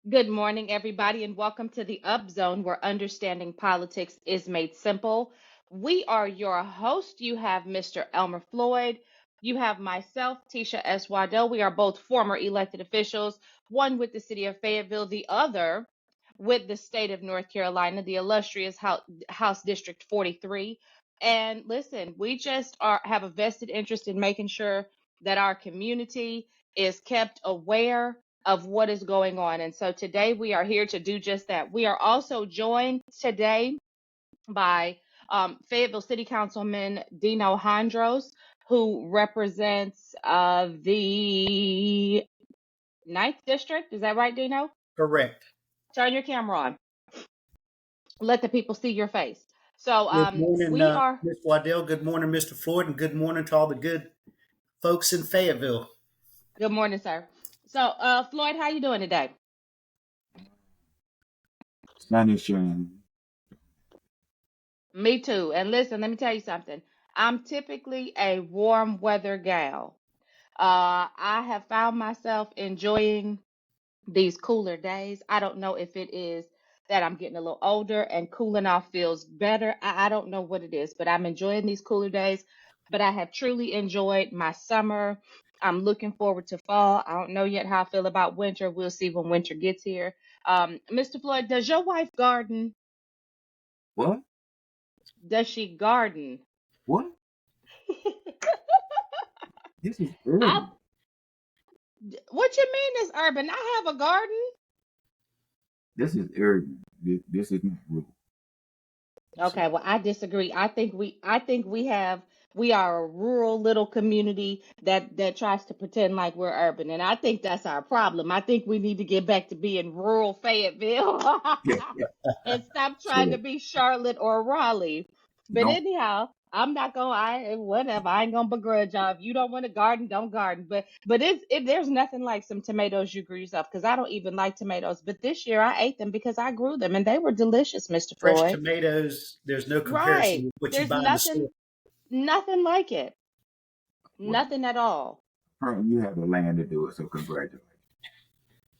Good morning, everybody, and welcome to the Up Zone where understanding politics is made simple. We are your host. You have Mr. Elmer Floyd. You have myself, Tisha S. Waddell. We are both former elected officials, one with the city of Fayetteville, the other with the state of North Carolina, the illustrious House District 43. And listen, we just have a vested interest in making sure that our community is kept aware of what is going on. And so today we are here to do just that. We are also joined today by Fayetteville City Councilman Deno who represents the Ninth District. Is that right, Deno? Correct. Turn your camera on. Let the people see your face. So Good morning, we are. Ms. Waddell. Good morning, Mr. Floyd, and good morning to all the good folks in Fayetteville. Good morning, sir. So Floyd, how you doing today? Sun is shining. Me too. And listen, let me tell you something. I'm typically a warm weather gal. I have found myself enjoying these cooler days. I don't know if it is that I'm getting a little older and cooling off feels better. I don't know what it is, but I'm enjoying these cooler days. But I have truly enjoyed my summer. I'm looking forward to fall. I don't know yet how I feel about winter. We'll see when winter gets here. Mr. Floyd, does your wife garden? What? Does she garden? What? This is I, urban. what you mean is urban? I have a garden. This is urban. This is not rural. Okay, well, I disagree. We are a rural little community that tries to pretend like we're urban, and I think that's our problem. I think we need to get back to being rural Fayetteville Yeah, yeah. and stop trying to So be Charlotte or Raleigh. But don't. anyhow, I'm not gonna whatever. I ain't gonna begrudge y'all. If you don't want to garden, don't garden. But there's nothing like some tomatoes you grew yourself because I don't even like tomatoes. But this year I ate them because I grew them and they were delicious, Mr. Fresh Floyd. tomatoes, there's no comparison Right. with what you There's buy in the store. nothing like it. Well, Nothing at all. apparently you have the land to do it, so congratulations.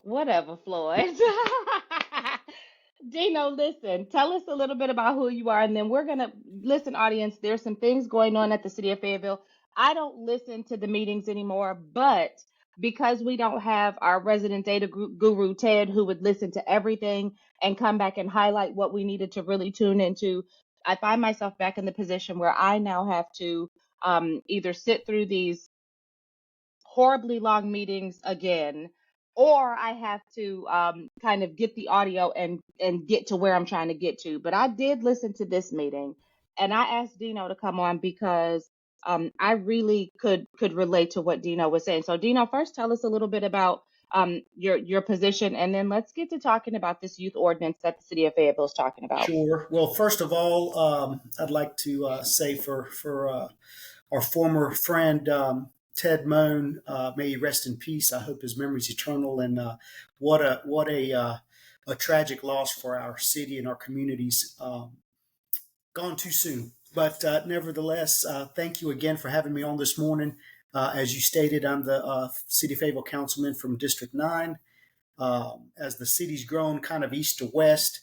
Whatever, Floyd. Dino, listen, tell us a little bit about who you are, and then we're gonna listen, audience. There's some things going on at the city of Fayetteville. I don't listen to the meetings anymore, but because we don't have our resident data guru, Ted, who would listen to everything and come back and highlight what we needed to really tune into, I find myself back in the position where I now have to either sit through these horribly long meetings again, or I have to kind of get the audio and get to where I'm trying to get to. But I did listen to this meeting, and I asked Dino to come on because I really could relate to what Dino was saying. So Dino, first tell us a little bit about your position, and then let's get to talking about this youth ordinance that the city of Fayetteville is talking about. Sure. Well, first of all, I'd like to say for our former friend Ted Moan, may he rest in peace. I hope his memory is eternal. And what a tragic loss for our city and our communities. Gone too soon. But nevertheless, thank you again for having me on this morning. As you stated, I'm the City of Fayetteville Councilman from District 9. As the city's grown kind of east to west,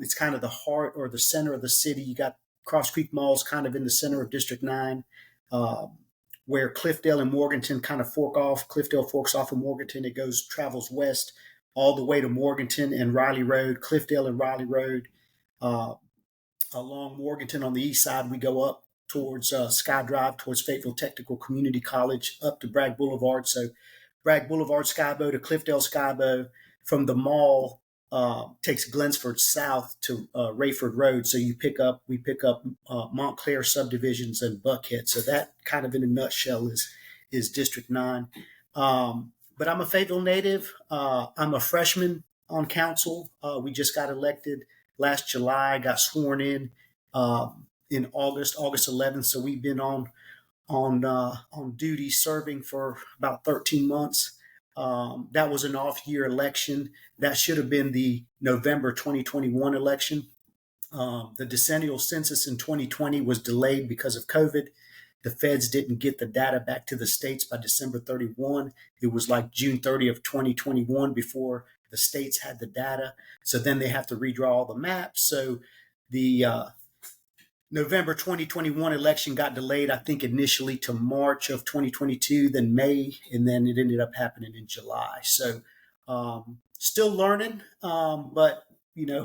it's kind of the heart or the center of the city. You got Cross Creek Malls kind of in the center of District 9, where Cliffdale and Morganton kind of fork off. Cliffdale forks off of Morganton. It travels west all the way to Morganton and Riley Road, Cliffdale and Riley Road. Along Morganton on the east side, we go up towards Sky Drive, towards Fayetteville Technical Community College, up to Bragg Boulevard. So Bragg Boulevard, Skybow to Cliffdale Skybow. From the mall, takes Glensford south to Rayford Road. So we pick up Montclair subdivisions and Buckhead. So that kind of in a nutshell is District 9. But I'm a Fayetteville native. I'm a freshman on council. We just got elected last July, got sworn in August 11th. So we've been on duty serving for about 13 months. That was an off-year election. That should have been the November 2021 election. The decennial census in 2020 was delayed because of COVID. The feds didn't get the data back to the states by December 31. It was like June 30 of 2021 before the states had the data. So then they have to redraw all the maps. So the November 2021 election got delayed, I think, initially to March of 2022, then May, and then it ended up happening in July. So still learning, but,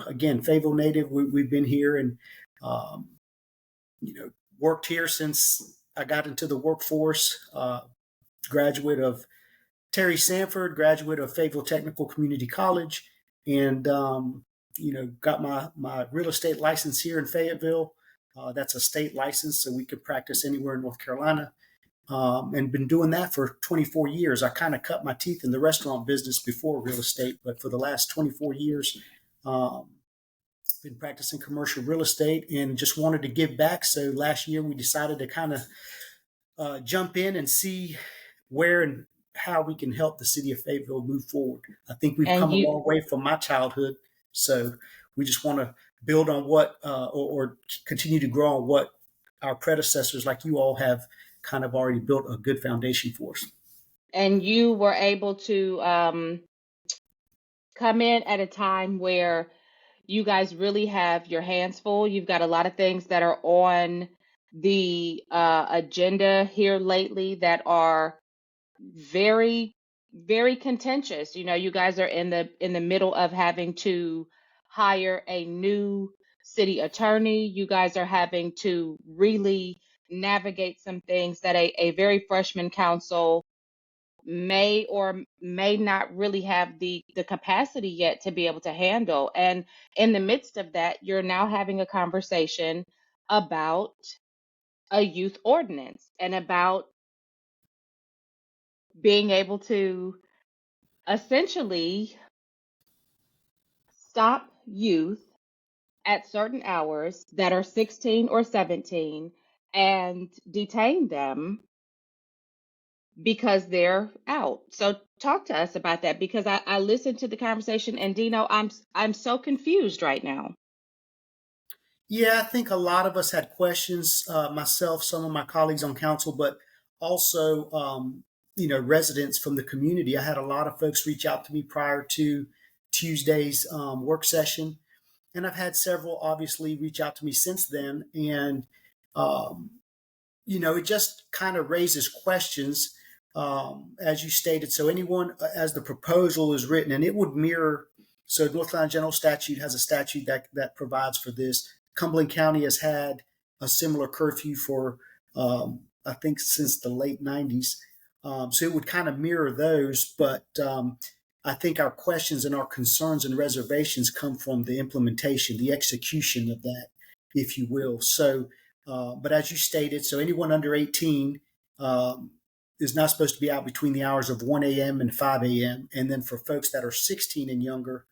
again, Fayetteville native, we've been here and, worked here since I got into the workforce, graduate of Terry Sanford, graduate of Fayetteville Technical Community College, and, got my real estate license here in Fayetteville. That's a state license, so we could practice anywhere in North Carolina, and been doing that for 24 years. I kind of cut my teeth in the restaurant business before real estate, but for the last 24 years, been practicing commercial real estate and just wanted to give back. So last year we decided to kind of jump in and see where and how we can help the city of Fayetteville move forward. I think we've come a long way from my childhood, so we just want to build on what or continue to grow on what our predecessors like you all have kind of already built a good foundation for us. And you were able to come in at a time where you guys really have your hands full. You've got a lot of things that are on the agenda here lately that are very, very contentious. You guys are in the middle of having to hire a new city attorney. You guys are having to really navigate some things that a very freshman council may or may not really have the capacity yet to be able to handle. And in the midst of that, you're now having a conversation about a youth ordinance and about being able to essentially stop youth at certain hours that are 16 or 17 and detain them because they're out. So talk to us about that, because I listened to the conversation, and Deno, I'm so confused right now. Yeah, I think a lot of us had questions, myself, some of my colleagues on council, but also, residents from the community. I had a lot of folks reach out to me prior to Tuesday's work session, and I've had several obviously reach out to me since then. And, it just kind of raises questions, as you stated. So anyone, as the proposal is written, and it would mirror, so North Carolina General Statute has a statute that provides for this. Cumberland County has had a similar curfew for, I think, since the late 90s. So it would kind of mirror those. But I think our questions and our concerns and reservations come from the implementation, the execution of that, if you will. So, but as you stated, so anyone under 18 is not supposed to be out between the hours of 1 a.m. and 5 a.m. And then for folks that are 16 and younger,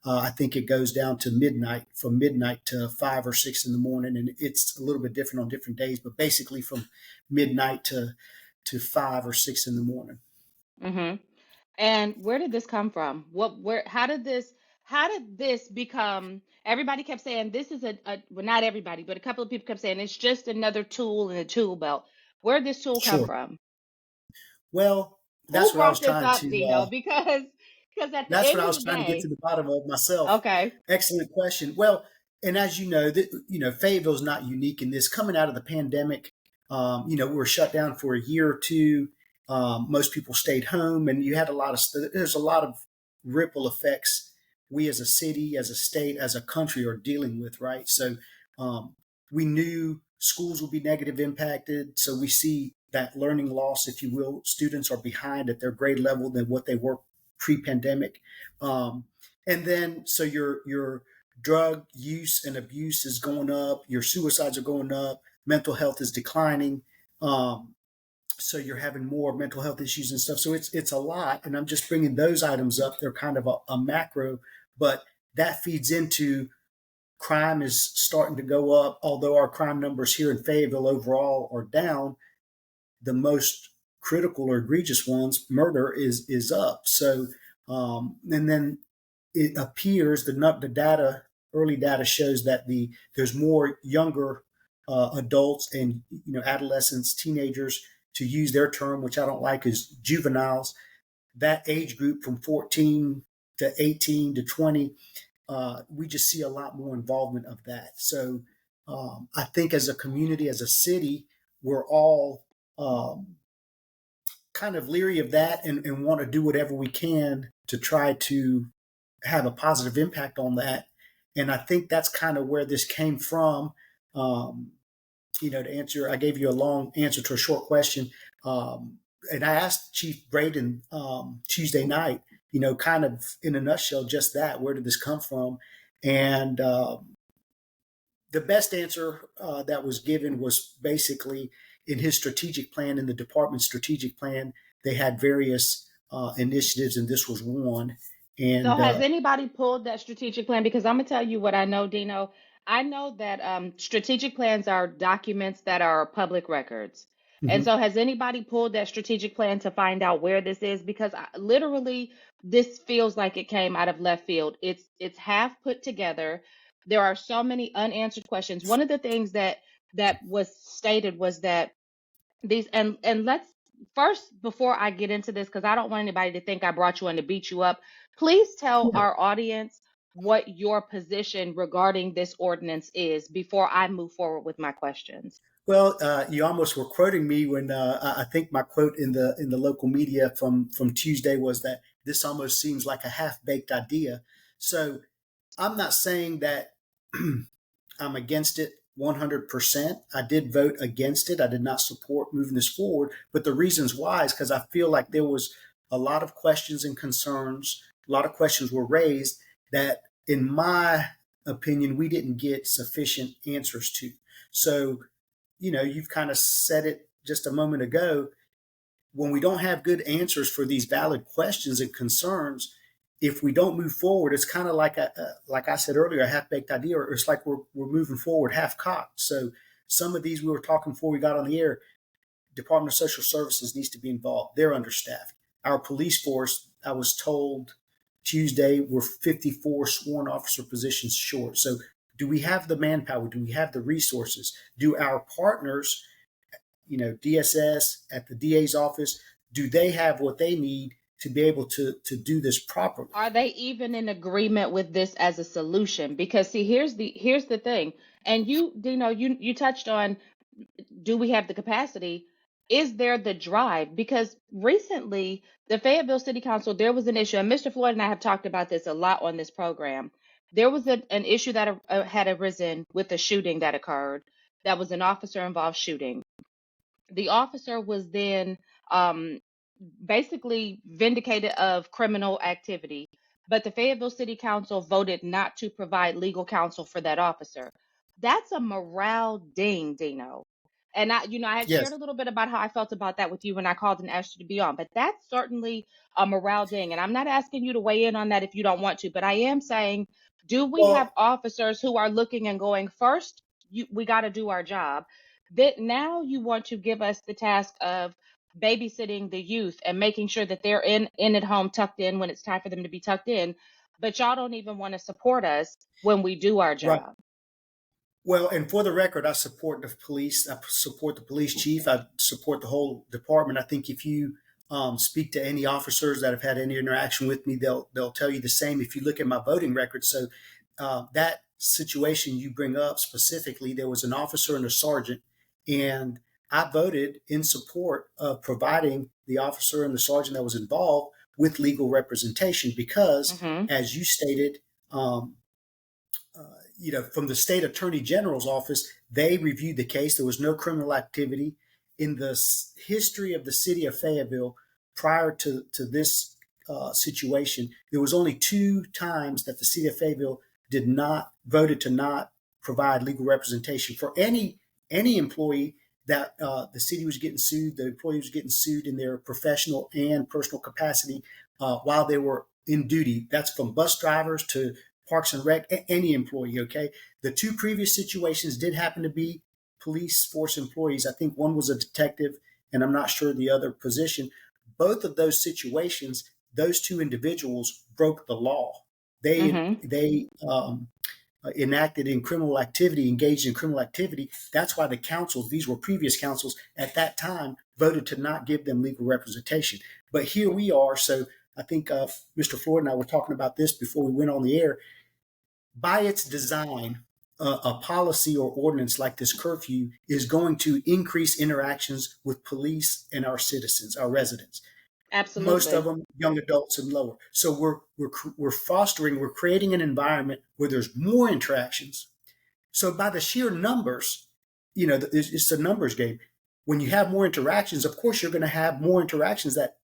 I think it goes down to midnight, from midnight to 5 or 6 in the morning. And it's a little bit different on different days, but basically from midnight to 5 or 6 in the morning. Mm-hmm. And where did this come from? How did this become? Everybody kept saying this is well, not everybody, but a couple of people kept saying it's just another tool in the tool belt. Where did this tool come from? Well, that's Who what I was brought this trying up, to. Deno? Because at the That's end what I of was the trying to get day, to the bottom of myself. okay. Excellent question. Well, and as you know, Fayetteville's not unique in this. Coming out of the pandemic, we were shut down for a year or two. Most people stayed home, and you had there's a lot of ripple effects we as a city, as a state, as a country are dealing with, right? So we knew schools would be negatively impacted. So we see that learning loss, if you will. Students are behind at their grade level than what they were pre-pandemic. And then, so your drug use and abuse is going up, your suicides are going up, mental health is declining. So you're having more mental health issues and stuff. So it's a lot. And I'm just bringing those items up. They're kind of a macro, but that feeds into crime is starting to go up. Although our crime numbers here in Fayetteville overall are down, the most critical or egregious ones, murder, is up. So, and then it appears the early data shows that there's more younger adults and adolescents, teenagers, to use their term, which I don't like, is juveniles. That age group from 14 to 18 to 20, we just see a lot more involvement of that. So I think as a community, as a city, we're all kind of leery of that and want to do whatever we can to try to have a positive impact on that. And I think that's kind of where this came from. To answer, I gave you a long answer to a short question. And I asked Chief Braden Tuesday night, kind of in a nutshell, just that. Where did this come from? And the best answer that was given was basically in his strategic plan, in the department's strategic plan, they had various initiatives, and this was one. So And has anybody pulled that strategic plan? Because I'm gonna tell you what I know, Deno. I know that strategic plans are documents that are public records. And mhm. so has anybody pulled that strategic plan to find out where this is? Because literally this feels like it came out of left field. It's half put together. There are so many unanswered questions. One of the things that was stated was that these and let's first, before I get into this, because I don't want anybody to think I brought you in to beat you up, please tell Sure. our audience what your position regarding this ordinance is before I move forward with my questions. Well, you almost were quoting me when I think my quote in the local media from Tuesday was that this almost seems like a half baked idea. So I'm not saying that I'm against it 100%. I did vote against it. I did not support moving this forward. But the reasons why is because I feel like there was a lot of questions and concerns. A lot of questions were raised that, in my opinion, we didn't get sufficient answers to. So, you've kind of said it just a moment ago. When we don't have good answers for these valid questions and concerns, if we don't move forward, it's kind of like like I said earlier, a half-baked idea, or it's like we're moving forward half-cocked. So some of these we were talking before we got on the air. Department of Social Services needs to be involved. They're understaffed. Our police force, I was told Tuesday, we're 54 sworn officer positions short. So do we have the manpower? Do we have the resources? Do our partners, DSS at the DA's office, do they have what they need to be able to do this properly? Are they even in agreement with this as a solution? Because see, here's the thing. And you, Dino, you touched on, do we have the capacity? Is there the drive? Because recently, the Fayetteville City Council, there was an issue, and Mr. Floyd and I have talked about this a lot on this program. There was an issue that had arisen with a shooting that occurred. That was an officer involved shooting. The officer was then basically vindicated of criminal activity, but the Fayetteville City Council voted not to provide legal counsel for that officer. That's a morale ding, Dino. And I had shared Yes. a little bit about how I felt about that with you when I called and asked you to be on, but that's certainly a morale ding. And I'm not asking you to weigh in on that if you don't want to, but I am saying, do we have Well, officers who are looking and going, first, we got to do our job. That now you want to give us the task of babysitting the youth and making sure that they're in at home, tucked in when it's time for them to be tucked in, but y'all don't even want to support us when we do our right. job. Well, and for the record, I support the police. I support the police chief. I support the whole department. I think if you speak to any officers that have had any interaction with me, they'll tell you the same. If you look at my voting record, so that situation you bring up specifically, there was an officer and a sergeant, and I voted in support of providing the officer and the sergeant that was involved with legal representation because, Mm-hmm. as you stated, um, from the state attorney general's office, they reviewed the case. There was no criminal activity in the history of the city of Fayetteville prior to this situation. There was only 2 times that the city of Fayetteville voted to not provide legal representation for any employee that the city was getting sued. The employee was getting sued in their professional and personal capacity while they were in duty. That's from bus drivers to Parks and Rec, any employee, okay? The 2 previous situations did happen to be police force employees. I think one was a detective, and I'm not sure the other position. Both of those situations, those 2 individuals broke the law. Mm-hmm. They enacted in criminal activity, engaged in criminal activity. That's why the councils, these were previous councils at that time, voted to not give them legal representation. But here we are. So I think Mr. Floyd and I were talking about this before we went on the air. By its design, a policy or ordinance like this curfew is going to increase interactions with police and our citizens, our residents. Most of Absolutely. them young adults and lower. So we're creating an environment where there's more interactions. So by the sheer numbers, it's a numbers game. When you have more interactions, of course, you're going to have more interactions that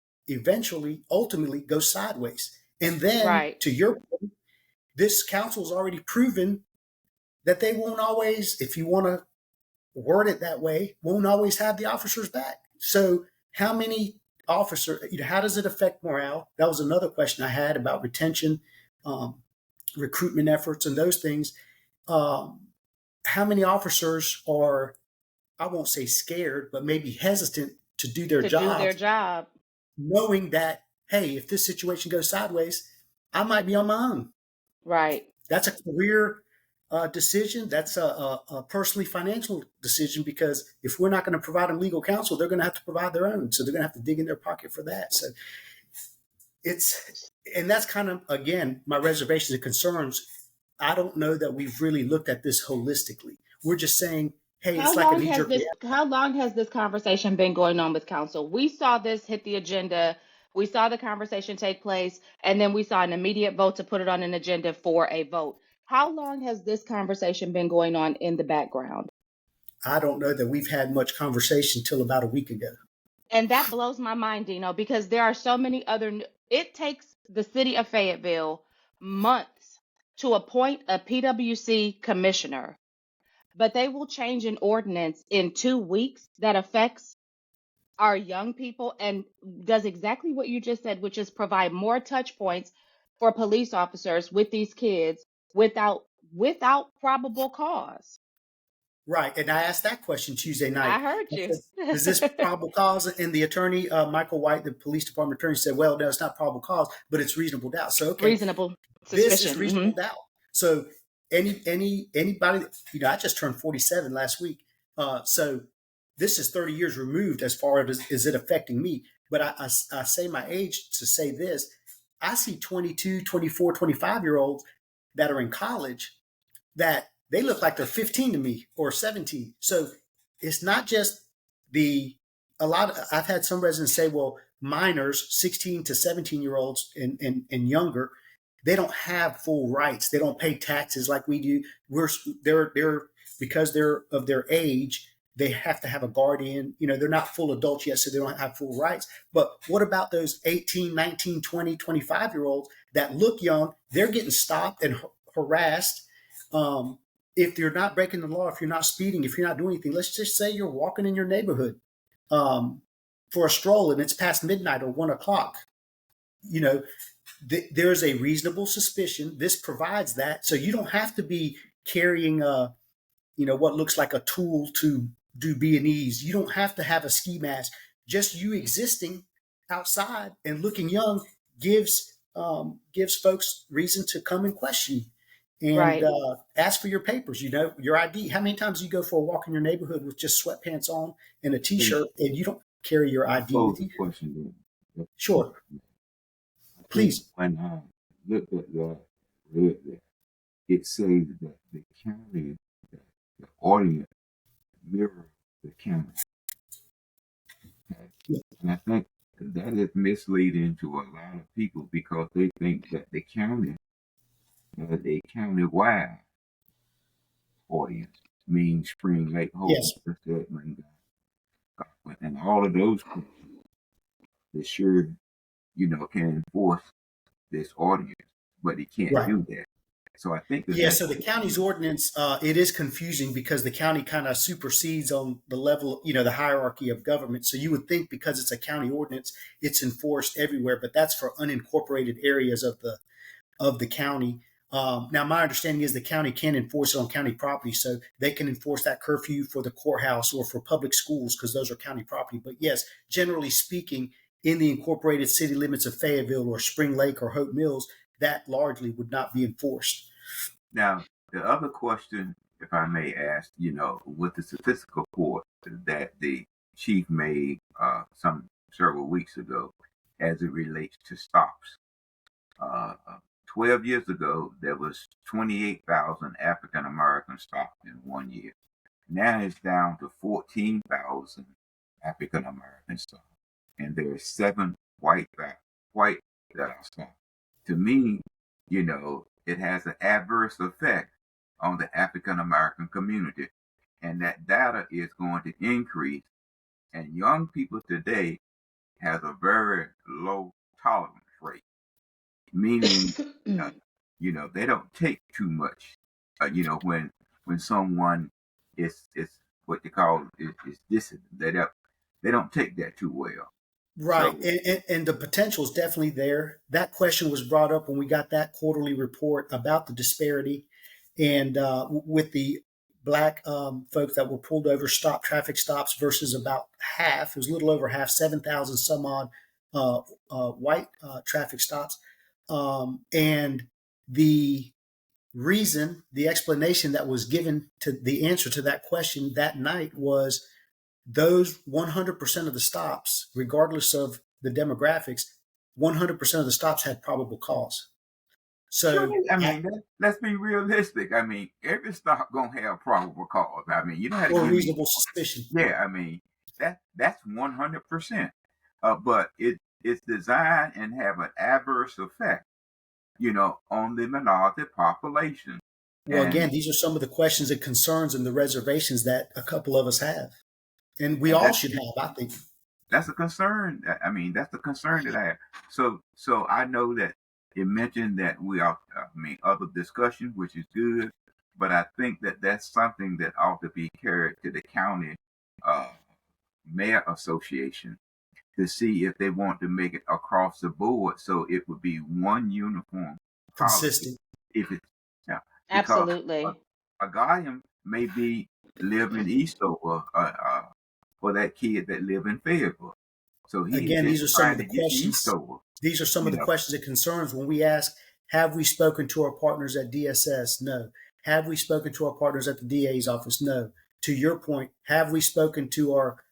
ultimately go sideways. And then, Right. to your point, this council's already proven that they won't always, if you want to word it that way, won't always have the officers back. So how many how does it affect morale? That was another question I had about retention, recruitment efforts and those things. How many officers are, I won't say scared, but maybe hesitant to do their To do their jobs, job. knowing that, hey, if this situation goes sideways, I might be on my own. Right. That's a career decision. That's a personally financial decision, because if we're not going to provide them legal counsel, they're going to have to provide their own. So they're going to have to dig in their pocket for that. So and that's kind of, again, my reservations and concerns. I don't know that we've really looked at this holistically. We're just saying, hey, it's like a knee jerk reaction. How long has this conversation been going on with council? We saw this hit the agenda. We saw the conversation take place, and then we saw an immediate vote to put it on an agenda for a vote. How long has this conversation been going on in the background? I don't know that we've had much conversation till about a week ago. And that blows my mind, Deno, because there are so many it takes the city of Fayetteville months to appoint a PWC commissioner, but they will change an ordinance in 2 weeks that affects our young people and does exactly what you just said, which is provide more touch points for police officers with these kids without probable cause. Right. And I asked that question Tuesday night. I heard I you. said, is this probable cause? And the attorney, Michael White, the police department attorney, said, well, no, it's not probable cause, but it's reasonable doubt. So, okay, Reasonable this is suspicion. reasonable doubt. So anybody, I just turned 47 last week. So this is 30 years removed as far as is it affecting me. But I say my age to say this. I see 22, 24, 25-year-olds that are in college that they look like they're 15 to me, or 17. So it's not just I've had some residents say, well, minors, 16 to 17-year-olds and younger, they don't have full rights. They don't pay taxes like we do. They're because they're of their age, they have to have a guardian. They're not full adults yet, so they don't have full rights. But what about those 18, 19, 20, 25-year-olds that look young? They're getting stopped and harassed. If you're not breaking the law, if you're not speeding, if you're not doing anything, let's just say you're walking in your neighborhood for a stroll and it's past midnight or 1 o'clock. There's a reasonable suspicion. This provides that. So you don't have to be carrying what looks like a tool to do B&Es. You don't have to have a ski mask. Just you existing outside and looking young gives folks reason to come and question you. And Right. Ask for your papers, your ID. How many times do you go for a walk in your neighborhood with just sweatpants on and a T-shirt and you don't carry your ID with you? Question then. Sure. Please. When I looked at read that, it says that the county, the ordinance mirror the county. Okay? Yeah. And I think that is misleading to a lot of people, because they think that the county, a county-wide audience means Spring Lake, Yes. and all of those people that sure can enforce this audience, but they can't do that. So I think so the county's ordinance, it is confusing because the county kind of supersedes on the level, the hierarchy of government. So you would think because it's a county ordinance, it's enforced everywhere, but that's for unincorporated areas of the county. Now, my understanding is the county can enforce it on county property, so they can enforce that curfew for the courthouse or for public schools because those are county property. But yes, generally speaking, in the incorporated city limits of Fayetteville or Spring Lake or Hope Mills, that largely would not be enforced. Now, the other question, if I may ask, with the statistical report that the chief made several weeks ago, as it relates to stops. 12 years ago, there was 28,000 African Americans stopped in 1 year. Now it's down to 14,000 African Americans stopped, and there are 7 white that are stopped. To me, it has an adverse effect on the African American community, and that data is going to increase. And young people today has a very low tolerance rate, meaning they don't take too much. When someone is what they call is dissident, they don't take that too well. Right. So, And the potential is definitely there. That question was brought up when we got that quarterly report about the disparity and with the black folks that were pulled over, traffic stops versus about half, it was a little over half, 7,000 some odd white traffic stops. And the the explanation that was given to the answer to that question that night was those 100% of the stops, regardless of the demographics, 100% of the stops had probable cause. So, I mean, let's be realistic. I mean, every stop gonna have probable cause. I mean, you know how to or give me. reasonable suspicion. Yeah, I mean that's 100%. But it's designed and have an adverse effect, on the minority population. Well, And again, these are some of the questions and concerns and the reservations that a couple of us have, and we all should have, I think. that's a concern. I mean, that's the concern that I have. So I know that it mentioned that we are, other discussion, which is good, but I think that that's something that ought to be carried to the county mayor association to see if they want to make it across the board, so it would be one uniform policy. Consistent. If it's Absolutely. a guardian may be live in Eastover for that kid that live in Fayetteville. So Again, these are some of the questions. These are some of the questions and concerns when we ask, have we spoken to our partners at DSS? No. Have we spoken to our partners at the DA's office? No. To your point, have we spoken to our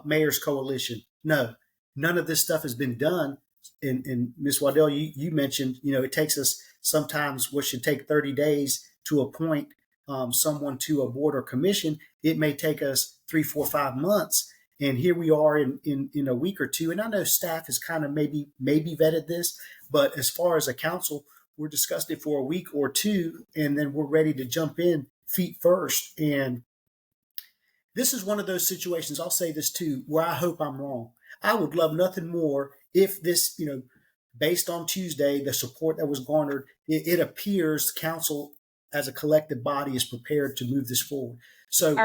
mayor's coalition? No. None of this stuff has been done. And Ms. Waddell, you mentioned, it takes us sometimes what should take 30 days to appoint someone to a board or commission. It may take us 3, 4, 5 months. And here we are in a week or two. And I know staff has kind of maybe vetted this, but as far as a council, we're discussing it for a week or two, and then we're ready to jump in feet first. And this is one of those situations, I'll say this too, where I hope I'm wrong. I would love nothing more if this, based on Tuesday, the support that was garnered, it appears council as a collective body is prepared to move this forward. So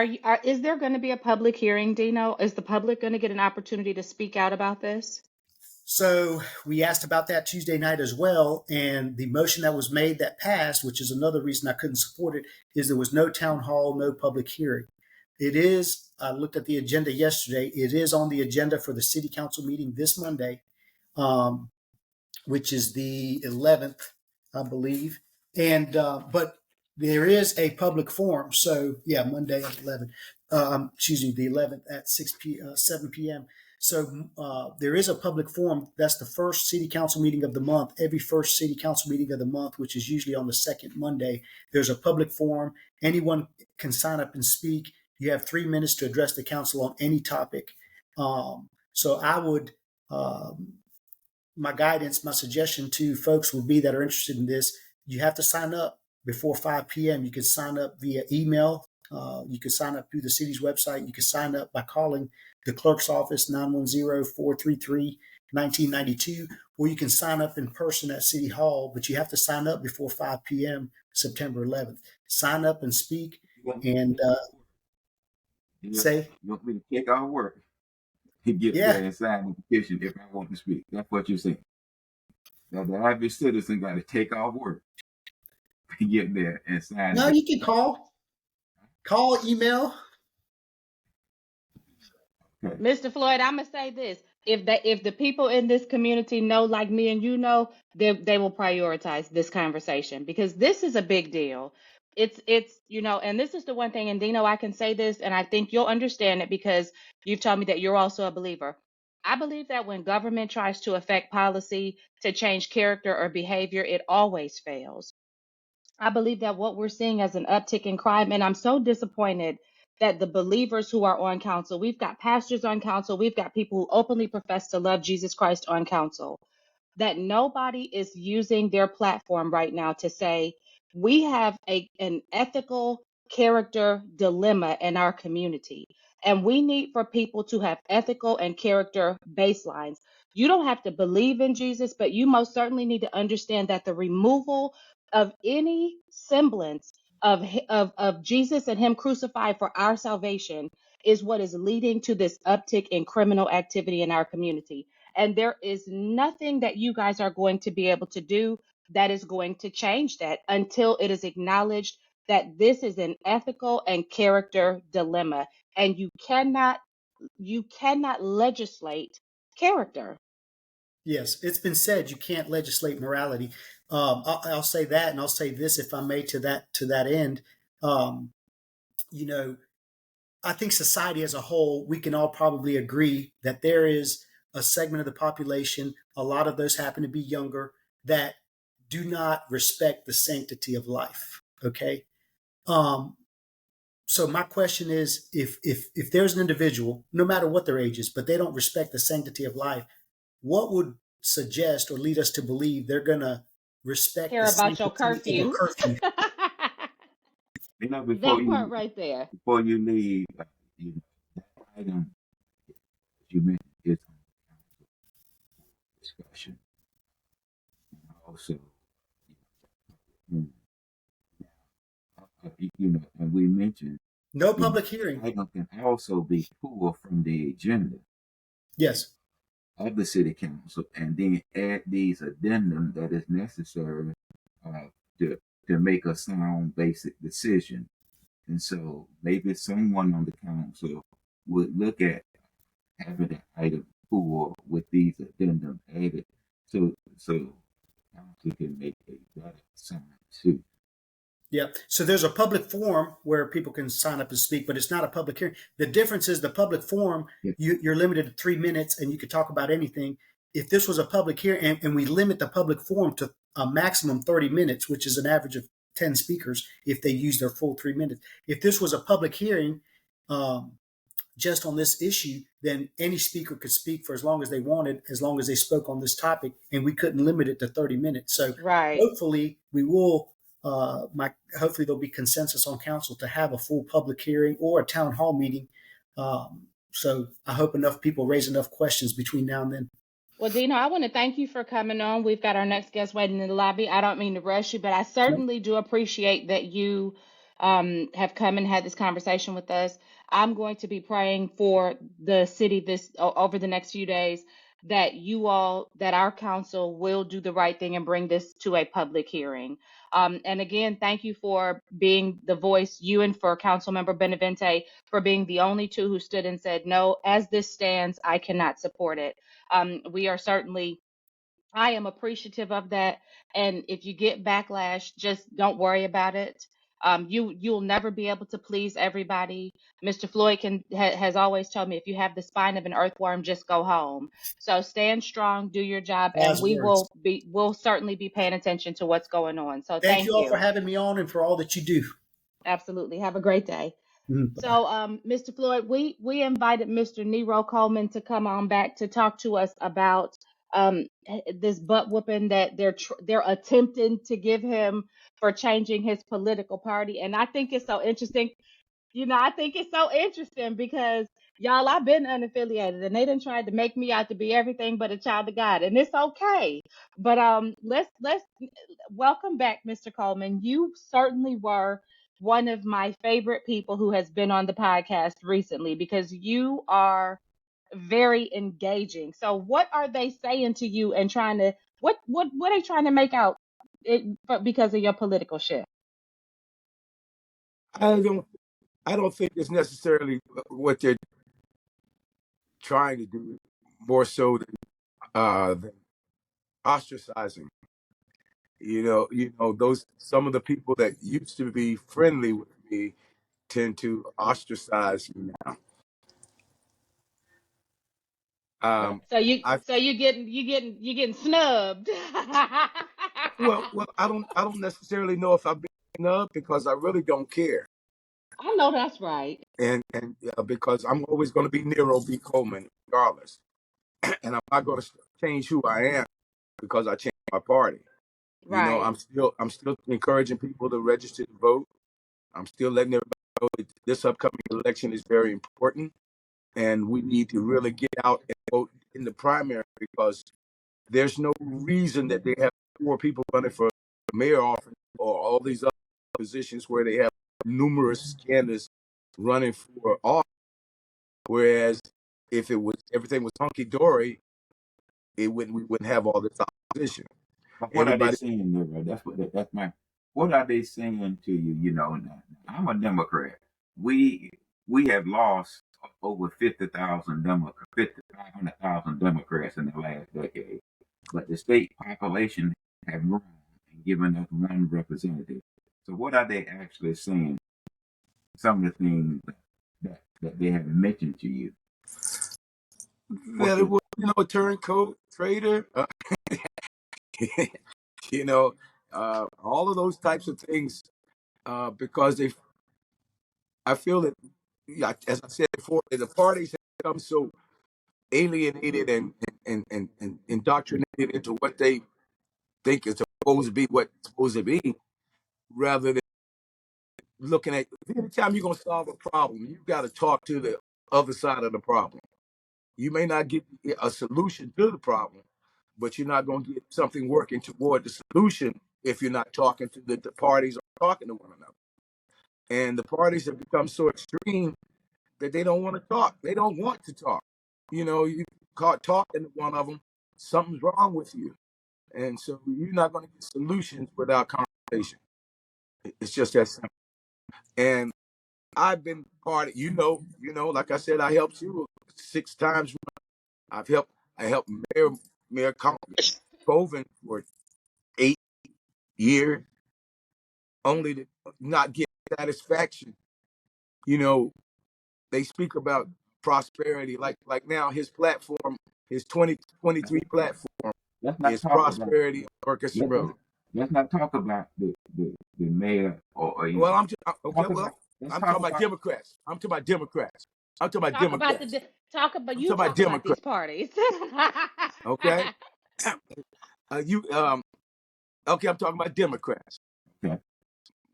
is there going to be a public hearing, Deno? Is the public going to get an opportunity to speak out about this? So we asked about that Tuesday night as well. And the motion that was made that passed, which is another reason I couldn't support it, is there was no town hall, no public hearing. It is, I looked at the agenda yesterday, it is on the agenda for the city council meeting this Monday, which is the 11th, I believe. And, but there is a public forum. So yeah, Monday at 11, the 11th at 7 p.m. So there is a public forum. That's the first city council meeting of the month. Every first city council meeting of the month, which is usually on the second Monday, there's a public forum. Anyone can sign up and speak. You have 3 minutes to address the council on any topic. So I would, my suggestion to folks would be that are interested in this, you have to sign up before 5 p.m. You can sign up via email. You can sign up through the city's website. You can sign up by calling the clerk's office, 910-433-1992, or you can sign up in person at City Hall, but you have to sign up before 5 p.m. September 11th. Sign up and speak and say. You want me to take our work and get there and sign the petition if I want to speak. That's what you're saying. Now, the average citizen got to take our work to get there and sign. No, you can call, email. Okay. Mr. Floyd, I'm gonna say this: if the people in this community know, like me and you know, they will prioritize this conversation, because this is a big deal. It's and this is the one thing, and Deno, I can say this, and I think you'll understand it because you've told me that you're also a believer. I believe that when government tries to affect policy to change character or behavior, it always fails. I believe that what we're seeing as an uptick in crime, and I'm so disappointed that the believers who are on council, we've got pastors on council, we've got people who openly profess to love Jesus Christ on council, that nobody is using their platform right now to say, we have an ethical character dilemma in our community. And we need for people to have ethical and character baselines. You don't have to believe in Jesus, but you most certainly need to understand that the removal of any semblance of Jesus and Him crucified for our salvation is what is leading to this uptick in criminal activity in our community. And there is nothing that you guys are going to be able to do that is going to change that until it is acknowledged that this is an ethical and character dilemma. And you cannot legislate character. Yes, it's been said you can't legislate morality. I'll say that, and I'll say this, if I may, to that end. Um, you know, I think society as a whole, we can all probably agree that there is a segment of the population, a lot of those happen to be younger, that do not respect the sanctity of life. Okay. Um, so my question is, if there's an individual, no matter what their age is, but they don't respect the sanctity of life, what would suggest or lead us to believe they're going to respect the Care about your sanctity of a curfew. curfew? You know, That part right there. before you leave, you, that item that you mentioned is on council discussion, and also, you and we mentioned, No you know, public hearing. item can also be pulled from the agenda Yes. of the city council, and then add these addendum that is necessary uh, to make a sound basic decision. And so maybe someone on the council would look at having an item pulled with these addendum added, so council can make a better sign too. Yeah. So there's a public forum where people can sign up and speak, but it's not a public hearing. The difference is the public forum, Yeah. you're limited to 3 minutes and you can talk about anything. If this was a public hearing, and we limit the public forum to a maximum 30 minutes, which is an average of 10 speakers if they use their full 3 minutes. If this was a public hearing, um, just on this issue, then any speaker could speak for as long as they wanted, as long as they spoke on this topic, and we couldn't limit it to 30 minutes. So Right. hopefully we will, hopefully there'll be consensus on council to have a full public hearing or a town hall meeting. So I hope enough people raise enough questions between now and then. Well, Dino, I want to thank you for coming on. We've got our next guest waiting in the lobby. I don't mean to rush you, but I certainly do appreciate that you have come and had this conversation with us. I'm going to be praying for the city over the next few days, that our council will do the right thing and bring this to a public hearing. And again, thank you for being the voice, you and for Councilmember Benavente, for being the only two who stood and said, no, as this stands, I cannot support it. We are certainly, I am appreciative of that. And if you get backlash, just don't worry about it. You'll never be able to please everybody. Mr. Floyd has always told me, if you have the spine of an earthworm, just go home. So stand strong, do your job, and Wise words. we'll certainly be paying attention to what's going on. So Thank you thank all for you. having me on and for all that you do. Absolutely. Have a great day. Mhm. So, Mr. Floyd, we invited Mr. Nero Coleman to come on back to talk to us about this butt whooping that they're attempting to give him for changing his political party. And I think it's so interesting. I think it's so interesting because y'all, I've been unaffiliated and they done tried to make me out to be everything but a child of God, and it's okay. But let's welcome back, Mr. Coleman. You certainly were one of my favorite people who has been on the podcast recently because you are very engaging. So what are they saying to you and trying to what are they trying to make out because of your political shift? I don't I don't think it's necessarily what they're trying to do, more so than ostracizing. Those some of the people that used to be friendly with me tend to ostracize me now. That, I So you getting snubbed. well, I don't necessarily know if I've been snubbed because I really don't care, I know that's right. and because I'm always going to be Nero B. Coleman regardless, and I'm not going to change who I am because I changed my party. You know, Right. I'm still encouraging people to register to vote. I'm still letting everybody know that this upcoming election is very important, and we need to really get out and vote in the primary because there's no reason that they have more people running for mayor office or all these other positions where they have numerous scandals running for office. Whereas if it was everything was hunky dory, we wouldn't have all this opposition. but what are they Everybody, saying, Nero? That's my. What are they saying to you? You know, I'm a Democrat. We we have lost over 50,000 Democrats, 500,000 Democrats in the last decade, but the state population have grown and given us one representative. So what are they actually saying? Some of the things that they have mentioned to you. that it was, a turncoat trader, you know, all of those types of things, because I feel that, as I said before, the parties have become so alienated and indoctrinated into what they think is supposed to be what it's supposed to be, rather than looking at anytime you're going to solve a problem, you've got to talk to the other side of the problem. You may not get a solution to the problem, but you're not going to get something working toward the solution if you're not talking to the parties or talking to one another. And the parties have become so extreme that they don't want to talk. They don't want to talk. You caught talking to one of them, something's wrong with you. And so you're not going to get solutions without conversation. It's just that simple. And I've been part of, like I said, I helped you 6 times. I helped Mayor Coleman for 8 years, only to not get satisfaction. They speak about prosperity, like now his platform, his 2023 platform Let's not is talk about. prosperity on Ferguson Let, let's, Road. let's not talk about the mayor or Well, anything. okay. Talk Well, about. Let's I'm talk talking about about. Democrats. I'm talking about Democrats. I'm talking about Talk about Democrats. I'm you talking about talk about these Democrats. parties. Okay. You okay? I'm talking about Democrats. Okay.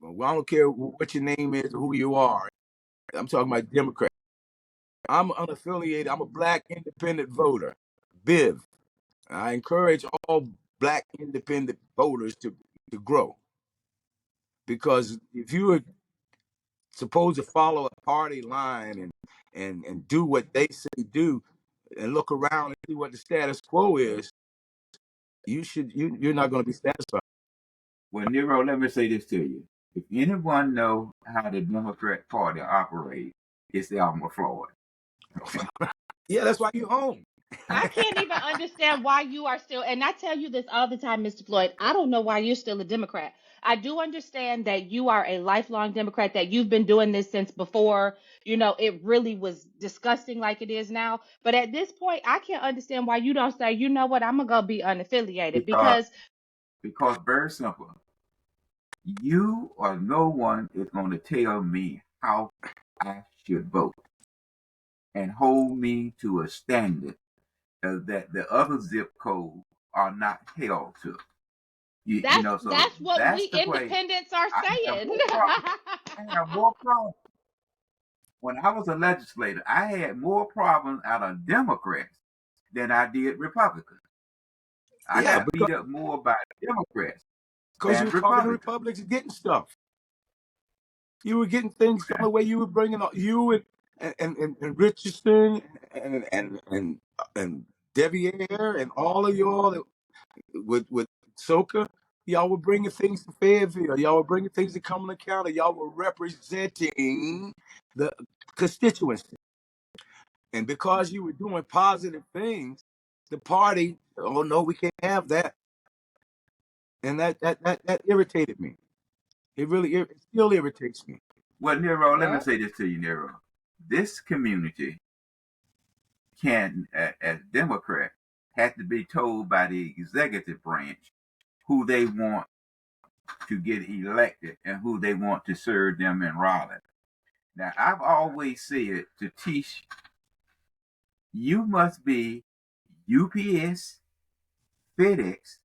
Well, I don't care what your name is or who you are. I'm talking about Democrats. I'm unaffiliated. I'm a black independent voter, BIV. I encourage all black independent voters to grow, because if you are supposed to follow a party line and do what they say do and look around and see what the status quo is, you're not going to be satisfied. Well, Nero, let me say this to you. If anyone know how the Democrat Party operates, it's Elmer Floyd. Okay. Yeah, that's why you home. I can't even understand why you are still, and I tell you this all the time, Mr. Floyd. I don't know why you're still a Democrat. I do understand that you are a lifelong Democrat, that you've been doing this since before, it really was disgusting like it is now. But at this point, I can't understand why you don't say, you know what, I'm gonna go be unaffiliated Because because because very simple. You or no one is going to tell me how I should vote and hold me to a standard that the other zip codes are not held to. So that's what we that's the way independents are I have saying. more problems. I have more problems. When I was a legislator, I had more problems out of Democrats than I did Republicans. I Yeah, got beat up more by Democrats because you than were talking to Republicans. Republicans and getting stuff. You were getting things done the way you were bringing you and Richardson and Debbie Air and all of y'all with Soka. Y'all were bringing things to Fayetteville. Y'all were bringing things to Cumberland County. Y'all were representing the constituency. And because you were doing positive things, the party, oh no, we can't have that. And that irritated me. It still irritates me. Well, Nero, let me Well, say this to you, Nero. This community can, as Democrat, have to be told by the executive branch who they want to get elected and who they want to serve them in Raleigh. Now, I've always said to teach, you must be UPS, FedEx,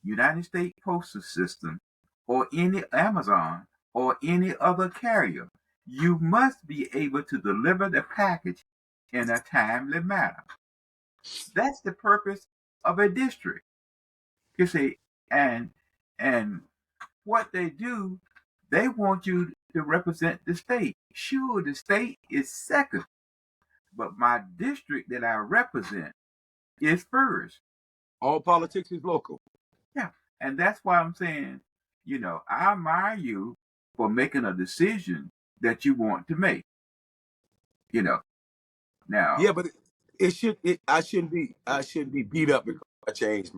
United States Postal System, or any Amazon or any other carrier. You must be able to deliver the package in a timely manner. That's the purpose of a district. You see, and what they do, they want you to represent the state. Sure, the state is second, but my district that I represent is first. All politics is local. Yeah. And that's why I'm saying, I admire you for making a decision that you want to make. Now, Yeah, but I shouldn't be beat up because I changed.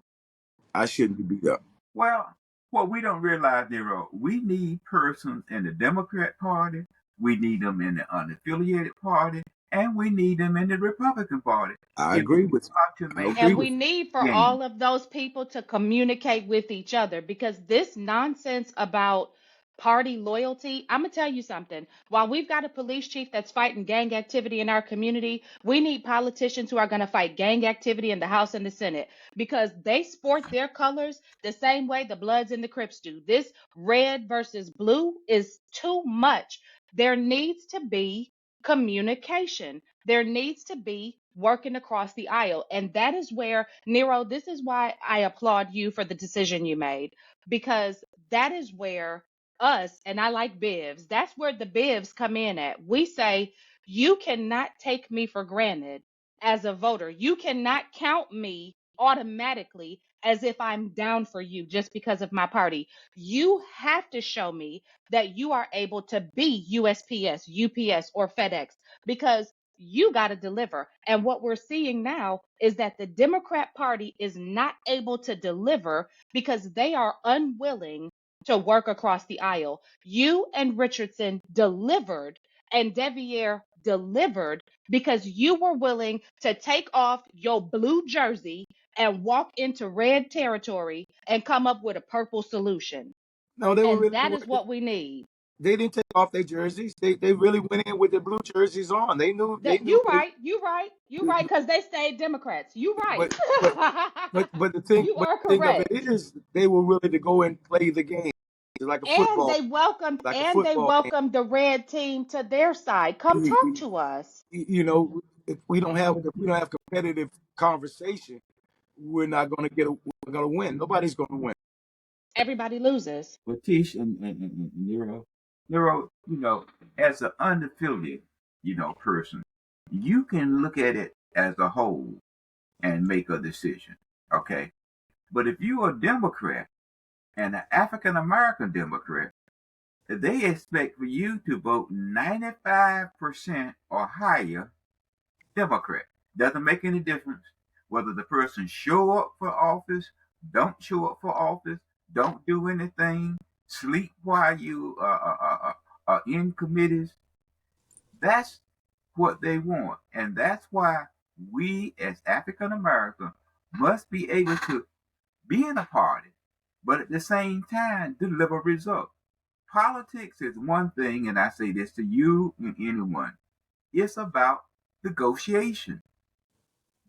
I shouldn't be beat up. well, what we don't realize, Nero, we need persons in the Democrat Party, we need them in the unaffiliated party, and we need them in the Republican Party. I If agree we with are to you. I make agree And this we with need for game. all of those people to communicate with each other because this nonsense about party loyalty, I'm going to tell you something. While we've got a police chief that's fighting gang activity in our community, we need politicians who are going to fight gang activity in the House and the Senate because they sport their colors the same way the Bloods and the Crips do. This red versus blue is too much. There needs to be communication. There needs to be working across the aisle. And that is where, Nero, this is why I applaud you for the decision you made, because that is where us, and I like Bivs, that's where the Bivs come in at. We say, you cannot take me for granted as a voter. You cannot count me automatically as if I'm down for you just because of my party. You have to show me that you are able to be USPS, UPS, or FedEx because you got to deliver. And what we're seeing now is that the Democrat Party is not able to deliver because they are unwilling to work across the aisle. You and Richardson delivered, and Deviere delivered because you were willing to take off your blue jersey and walk into red territory and come up with a purple solution. No, they were And really. that is what we need. They didn't take off their jerseys. They really went in with their blue jerseys on. They knew That they. you right, because they stayed Democrats. You right. But but but You the are thing of it correct. is, they were willing to go and play the game. It's like a And football, they welcomed like a football game. the red team to their side. Come talk to us. If we don't have competitive conversation, we're gonna win. Nobody's gonna win. Everybody loses. Latish and Nero, as an unaffiliated, person, you can look at it as a whole and make a decision. Okay. But if you're a Democrat and an African American Democrat, they expect for you to vote 95% or higher Democrat. Doesn't make any difference whether the person show up for office, don't show up for office, don't do anything, sleep while you are in committees. That's what they want. And that's why we as African Americans must be able to be in a party, but at the same time deliver results. Politics is one thing, and I say this to you and anyone, it's about negotiation.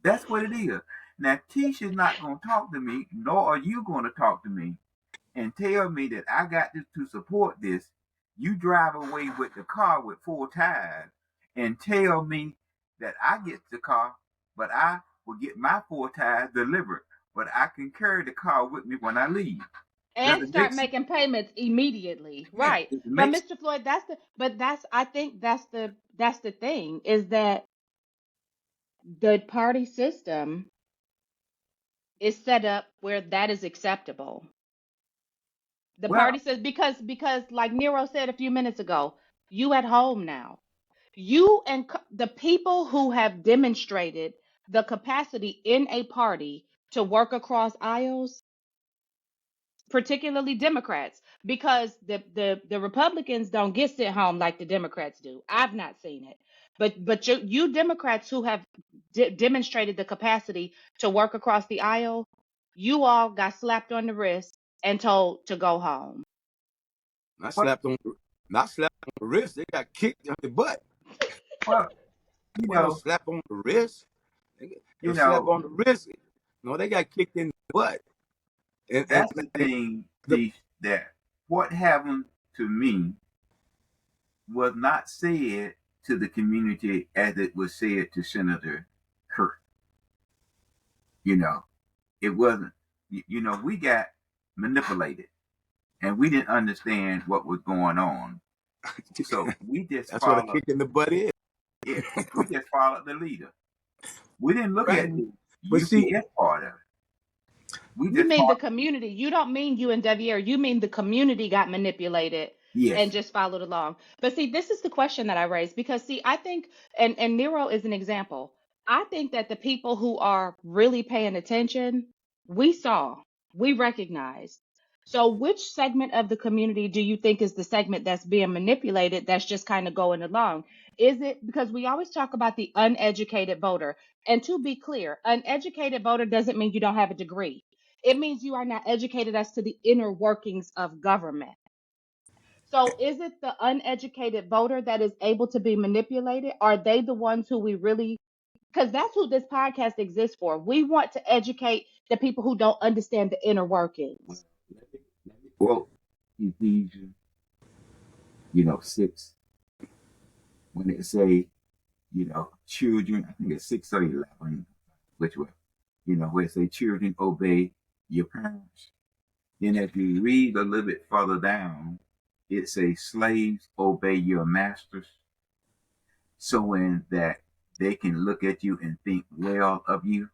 That's what it is. Now, Tisha's not going to talk to me, nor are you going to talk to me and tell me that I got to support this. You drive away with the car with 4 tires and tell me that I get the car, but I will get my 4 tires delivered, but I can carry the car with me when I leave. Does And it make start sense? making payments immediately. Yeah, Right. it But makes. Mr. Floyd, I think that's the thing is that the party system is set up where that is acceptable. The Well, party says because like Nero said a few minutes ago, you at home now. You and the people who have demonstrated the capacity in a party to work across aisles, particularly Democrats, because the Republicans don't get sent home like the Democrats do. I've not seen it. But you Democrats who have demonstrated the capacity to work across the aisle, you all got slapped on the wrist and told to go home. Not But slapped on the wrist. They got kicked in the butt. well, It wasn't a slap on the wrist. you A slap know, on the wrist. No, they got kicked in the butt. And that's the thing, Peace, that what happened to me was not said to the community as it was said to Senator Kurt. You know, it wasn't, we got manipulated and we didn't understand what was going on. So we just that's what a followed, kick in the butt is. yeah, we just followed the leader. We didn't look Right. at the But see, UPS part of it. We You just mean the followed, community. You don't mean you and Devier. You mean the community got manipulated yes. and just followed along. But see, this is the question that I raised because see, I think and Nero is an example. I think that the people who are really paying attention, we saw, we recognized. So which segment of the community do you think is the segment that's being manipulated that's just kind of going along? Is it because we always talk about the uneducated voter? And to be clear, uneducated voter doesn't mean you don't have a degree. It means you are not educated as to the inner workings of government. So is it the uneducated voter that is able to be manipulated? Are they the ones who we really, because that's who this podcast exists for. We want to educate the people who don't understand the inner workings. Well, Ephesians, 6, when it say, children, I think it's 6 or 11, which way, where it say children obey your parents. Then if you read a little bit further down, it says slaves obey your masters. So in that they can look at you and think well of you.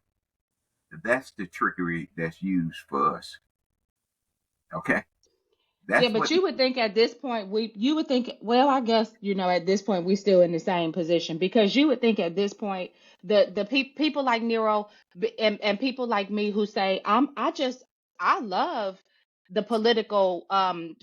That's the trickery that's used for us. Okay? That's Yeah, but what you would think at this point you would think, well, I guess at this point we still in the same position because you would think at this point the people like Nero and people like me who say I love the political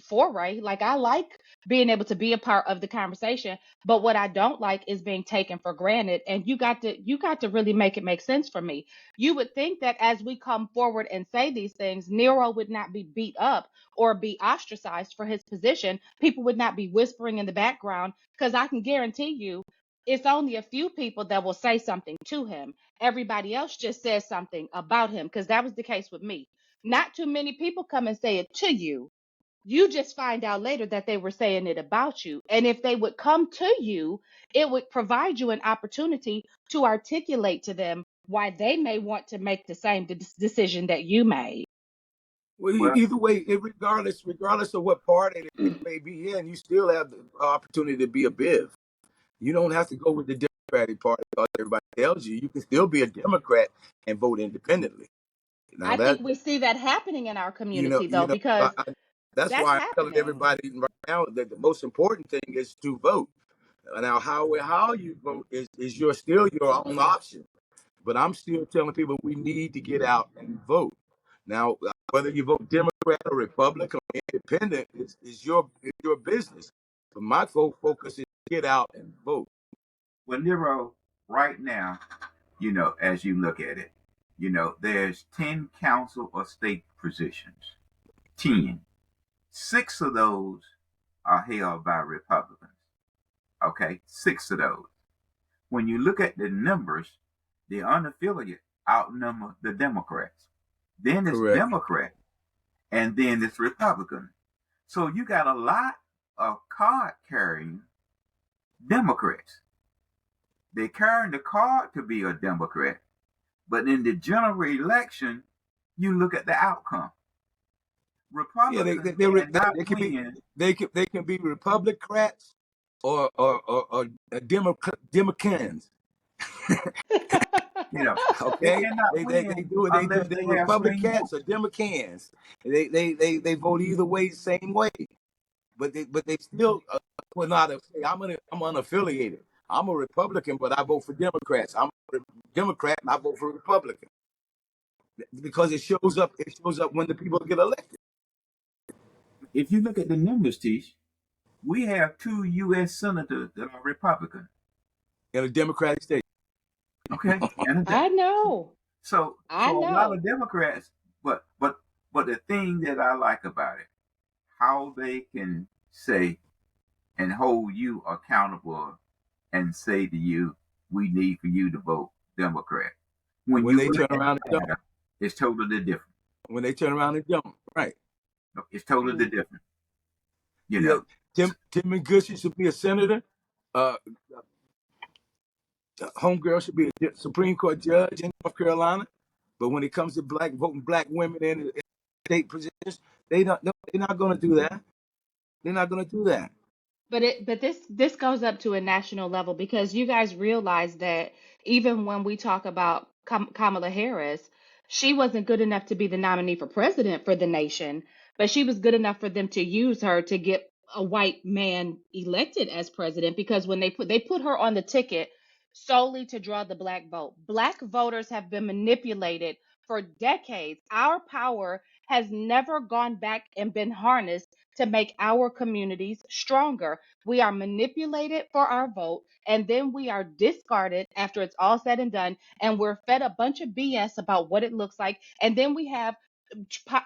foray, like I like being able to be a part of the conversation, but what I don't like is being taken for granted, and you got to really make it make sense for me. You would think that as we come forward and say these things, Nero would not be beat up or be ostracized for his position. People would not be whispering in the background because I can guarantee you it's only a few people that will say something to him. Everybody else just says something about him because that was the case with me. Not too many people come and say it to you. You just find out later that they were saying it about you. And if they would come to you, it would provide you an opportunity to articulate to them why they may want to make the same decision that you made. well, well, either way, regardless of what party they may be in, you still have the opportunity to be a Biv. You don't have to go with the Democratic Party because everybody tells you. You can still be a Democrat and vote independently. Now I that think we see that happening in our community though, I, because I, that's that's why I'm telling happening. everybody right now that the most important thing is to vote. Now, how you vote is still your own option. But I'm still telling people we need to get out and vote. Now, whether you vote Democrat or Republican or Independent is your business. But my focus is to get out and vote. well, Nero, right now, as you look at it, there's 10 council or state positions. 10. 6 of those are held by Republicans. Okay? 6 of those. When you look at the numbers, the unaffiliated outnumber the Democrats. Then it's Correct. Democrat, and then it's Republican. So you got a lot of card carrying Democrats. They're carrying the card to be a Democrat, but in the general election, you look at the outcome. Yeah, Republicans cannot win. they can be Republicans or Democrats. They Okay, cannot they win do it. They do. unless They they have swing Republicans votes. or Democrats. They vote either way, same way. But they still will not say I'm unaffiliated. I'm a Republican, but I vote for Democrats. I'm a Democrat and I vote for Republican because it shows up. It shows up when the people get elected. if you look at the numbers, Tish, we have 2 U.S. senators that are Republican. in a Democratic state. Okay, and I know. I so a lot know. of Democrats, but the thing that I like about it, how they can say and hold you accountable and say to you, we need for you to vote Democrat. When When you they look turn at around and the don't. data, it's totally different. When they turn around and don't. Right. It's totally Mm. different. You Yeah. know, Tim McGush should be a senator. Uh, Homegirl should be a Supreme Court judge in North Carolina. But when it comes to voting black women in state positions, they're not going to do that. They're not going to do that. But this goes up to a national level because you guys realize that even when we talk about Kamala Harris, she wasn't good enough to be the nominee for president for the nation, but she was good enough for them to use her to get a white man elected as president because when they put her on the ticket solely to draw the black vote. Black voters have been manipulated for decades. Our power has never gone back and been harnessed to make our communities stronger. We are manipulated for our vote, and then we are discarded after it's all said and done, and we're fed a bunch of BS about what it looks like. And then we have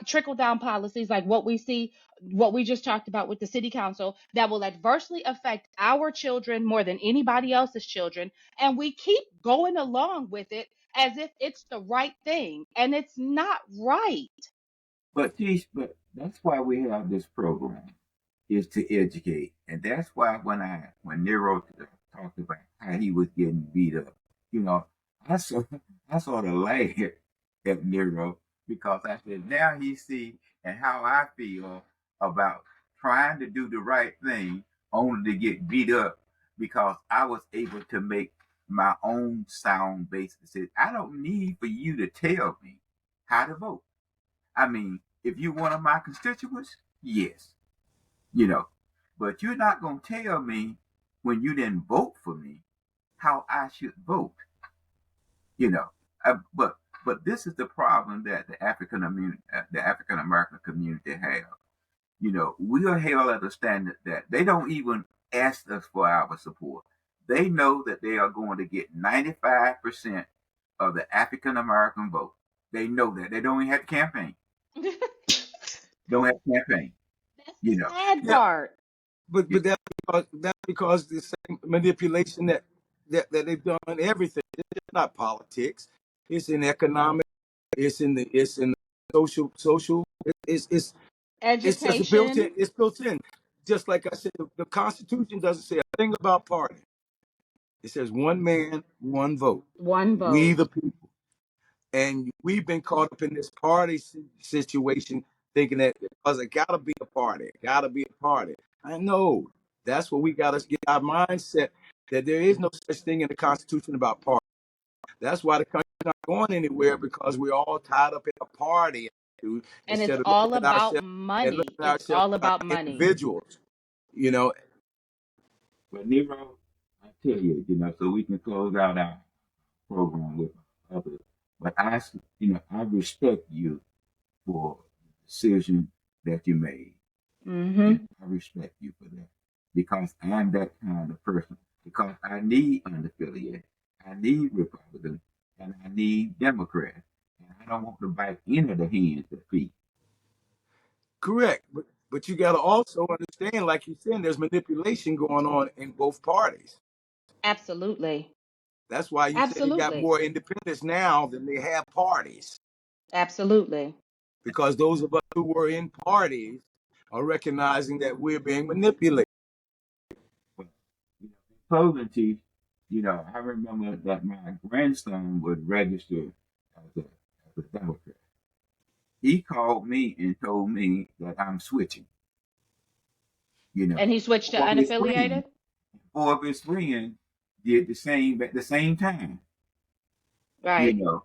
trickle down policies like what we see, what we just talked about with the city council, that will adversely affect our children more than anybody else's children. And we keep going along with it as if it's the right thing, and it's not right. but Tish, but that's why we have this program is to educate, and that's why when Nero talked about how he was getting beat up, you know, I saw I sort of laughed at Nero because I said now he see and how I feel about trying to do the right thing only to get beat up because I was able to make my own sound based decision. I don't need for you to tell me how to vote. I mean, if you're one of my constituents, yes, you know. But you're not going to tell me when you didn't vote for me how I should vote, you know. But this is the problem that the African American community have. You know, we are held at a standard that they don't even ask us for our support. They know that they are going to get 95% of the African American vote. They know that they don't even have to campaign. Don't have to campaign. That's the You know, sad Yeah, part. but that's because the same manipulation that they've done in everything. It's not politics. It's in economic. It's in the social. It's just built in. Education, It's built in. Just like I said, the Constitution doesn't say a thing about party. It says one man, one vote. one We vote. the people. And we've been caught up in this party situation, thinking that because it gotta be a party, it gotta be a party. I know that's what we gotta get our mindset that there is no such thing in the Constitution about party. That's why the country's not going anywhere because we're all tied up in a party And it's instead of all looking at about ourselves and money. looking at It's ourselves all as about money. individuals. You know, but Nero, I tell you, so we can close out our program with others. But I respect you for the decision that you made. Mm-hmm. I respect you for that because I'm that kind of person. Because I need unaffiliated, I need Republican, and I need Democrat, and I don't want to bite any of the hands that feed. correct. But you gotta also understand, like you said, there's manipulation going on in both parties. Absolutely. That's why you say they got Absolutely. more independents now than they have parties. Absolutely. Because those of us who were in parties are recognizing that we're being manipulated. But clothing chief, I remember that my grandson would register as a Democrat. He called me and told me that I'm switching. You know, And he switched to four of his friends, unaffiliated? four of his friends did the same at the same time. You Right. know,